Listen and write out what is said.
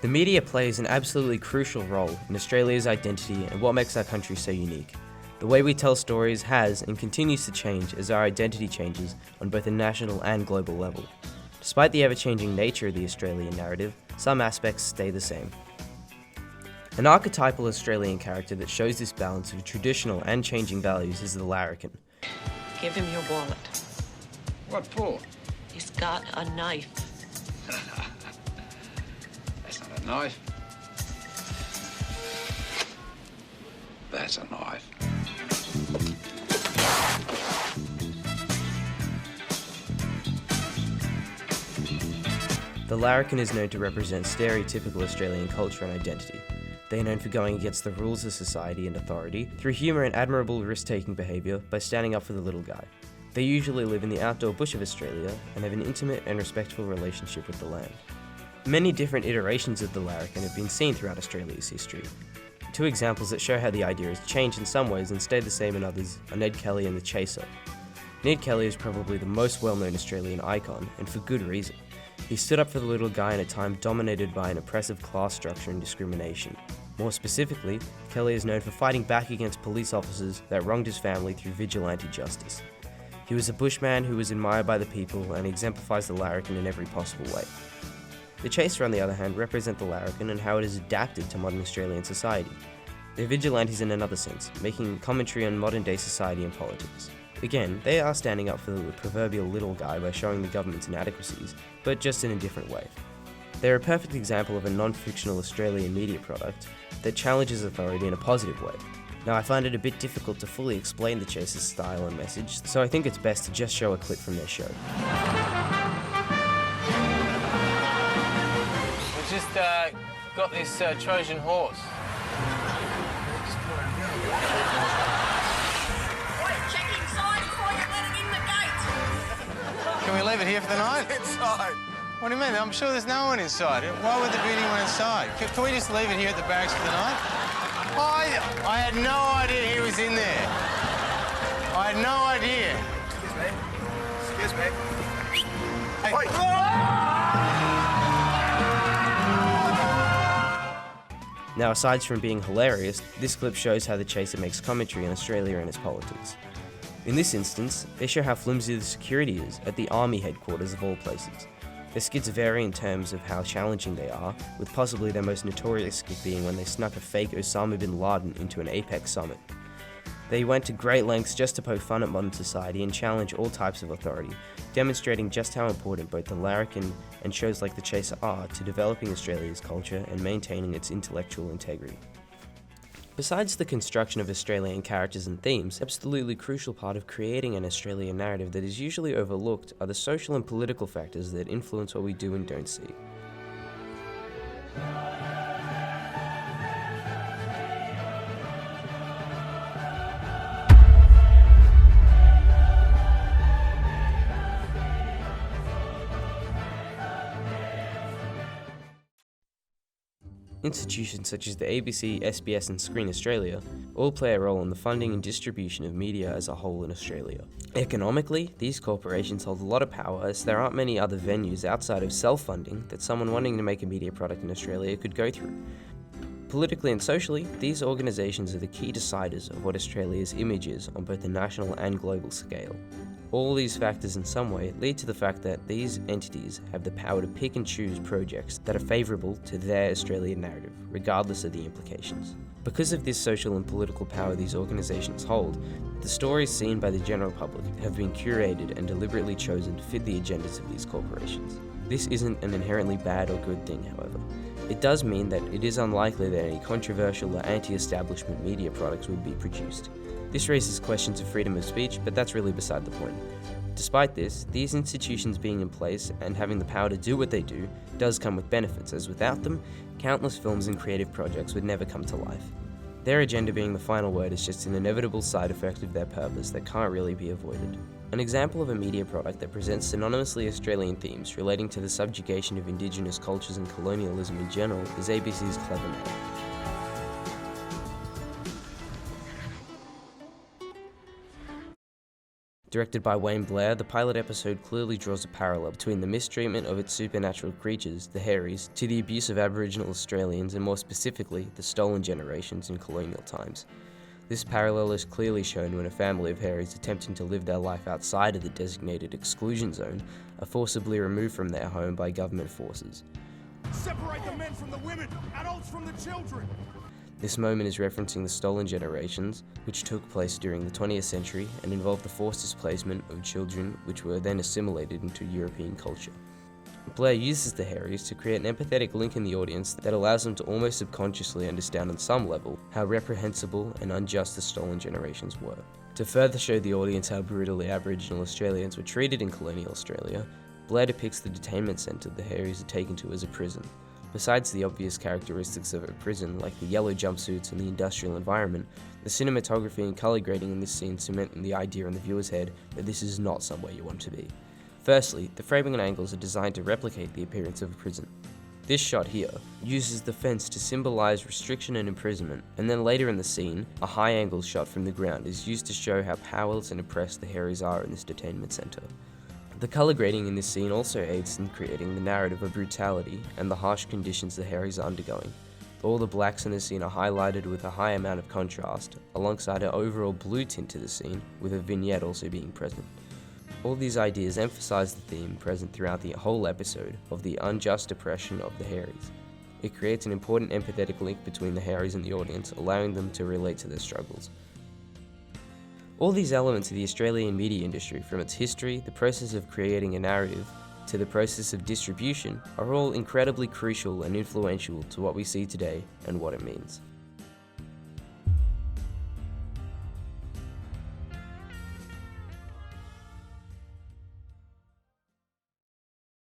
The media plays an absolutely crucial role in Australia's identity and what makes our country so unique. The way we tell stories has and continues to change as our identity changes on both a national and global level. Despite the ever-changing nature of the Australian narrative, some aspects stay the same. An archetypal Australian character that shows this balance of traditional and changing values is the larrikin. Give him your wallet. What for? He's got a knife. That's not a knife. That's a knife. The larrikin is known to represent stereotypical Australian culture and identity. They are known for going against the rules of society and authority through humour and admirable risk-taking behaviour by standing up for the little guy. They usually live in the outdoor bush of Australia and have an intimate and respectful relationship with the land. Many different iterations of the larrikin have been seen throughout Australia's history. Two examples that show how the idea has changed in some ways and stayed the same in others are Ned Kelly and the Chaser. Ned Kelly is probably the most well-known Australian icon, and for good reason. He stood up for the little guy in a time dominated by an oppressive class structure and discrimination. More specifically, Kelly is known for fighting back against police officers that wronged his family through vigilante justice. He was a bushman who was admired by the people and exemplifies the larrikin in every possible way. The Chaser, on the other hand, represent the larrikin and how it is adapted to modern Australian society. They're vigilantes in another sense, making commentary on modern-day society and politics. Again, they are standing up for the proverbial little guy by showing the government's inadequacies, but just in a different way. They're a perfect example of a non-fictional Australian media product that challenges authority in a positive way. Now, I find it a bit difficult to fully explain the Chaser's style and message, so I think it's best to just show a clip from their show. We just got this Trojan horse. Check inside before you let him in the gate. Can we leave it here for the night? Inside. What do you mean? I'm sure there's no one inside. Why would there be anyone inside? Can we just leave it here at the barracks for the night? I had no idea he was in there. I had no idea. Excuse me. Excuse me. Hey. Now, aside from being hilarious, this clip shows how the Chaser makes commentary on Australia and its politics. In this instance, they show how flimsy the security is at the army headquarters of all places. Their skits vary in terms of how challenging they are, with possibly their most notorious skit being when they snuck a fake Osama bin Laden into an APEC summit. They went to great lengths just to poke fun at modern society and challenge all types of authority, demonstrating just how important both the larrikin and shows like the Chaser are to developing Australia's culture and maintaining its intellectual integrity. Besides the construction of Australian characters and themes, an absolutely crucial part of creating an Australian narrative that is usually overlooked are the social and political factors that influence what we do and don't see. Institutions such as the ABC, SBS and Screen Australia all play a role in the funding and distribution of media as a whole in Australia. Economically, these corporations hold a lot of power as there aren't many other venues outside of self-funding that someone wanting to make a media product in Australia could go through. Politically and socially, these organisations are the key deciders of what Australia's image is on both a national and global scale. All these factors in some way lead to the fact that these entities have the power to pick and choose projects that are favourable to their Australian narrative, regardless of the implications. Because of this social and political power these organisations hold, the stories seen by the general public have been curated and deliberately chosen to fit the agendas of these corporations. This isn't an inherently bad or good thing, however. It does mean that it is unlikely that any controversial or anti-establishment media products would be produced. This raises questions of freedom of speech, but that's really beside the point. Despite this, these institutions being in place and having the power to do what they do does come with benefits, as without them, countless films and creative projects would never come to life. Their agenda being the final word is just an inevitable side effect of their purpose that can't really be avoided. An example of a media product that presents synonymously Australian themes relating to the subjugation of Indigenous cultures and colonialism in general is ABC's Clever Man. Directed by Wayne Blair, the pilot episode clearly draws a parallel between the mistreatment of its supernatural creatures, the Harries, to the abuse of Aboriginal Australians and more specifically, the stolen generations in colonial times. This parallel is clearly shown when a family of Harries attempting to live their life outside of the designated exclusion zone are forcibly removed from their home by government forces. Separate the men from the women, adults from the children. This moment is referencing the stolen generations, which took place during the 20th century and involved the forced displacement of children which were then assimilated into European culture. Blair uses the Harries to create an empathetic link in the audience that allows them to almost subconsciously understand on some level how reprehensible and unjust the stolen generations were. To further show the audience how brutally Aboriginal Australians were treated in colonial Australia, Blair depicts the detainment centre the Harries are taken to as a prison. Besides the obvious characteristics of a prison like the yellow jumpsuits and the industrial environment, the cinematography and colour grading in this scene cement the idea in the viewer's head that this is not somewhere you want to be. Firstly, the framing and angles are designed to replicate the appearance of a prison. This shot here uses the fence to symbolise restriction and imprisonment, and then later in the scene, a high angle shot from the ground is used to show how powerless and oppressed the Harries are in this detainment centre. The colour grading in this scene also aids in creating the narrative of brutality and the harsh conditions the Harries are undergoing. All the blacks in the scene are highlighted with a high amount of contrast, alongside an overall blue tint to the scene, with a vignette also being present. All these ideas emphasise the theme present throughout the whole episode of the unjust oppression of the Harries. It creates an important empathetic link between the Harries and the audience, allowing them to relate to their struggles. All these elements of the Australian media industry, from its history, the process of creating a narrative, to the process of distribution, are all incredibly crucial and influential to what we see today and what it means.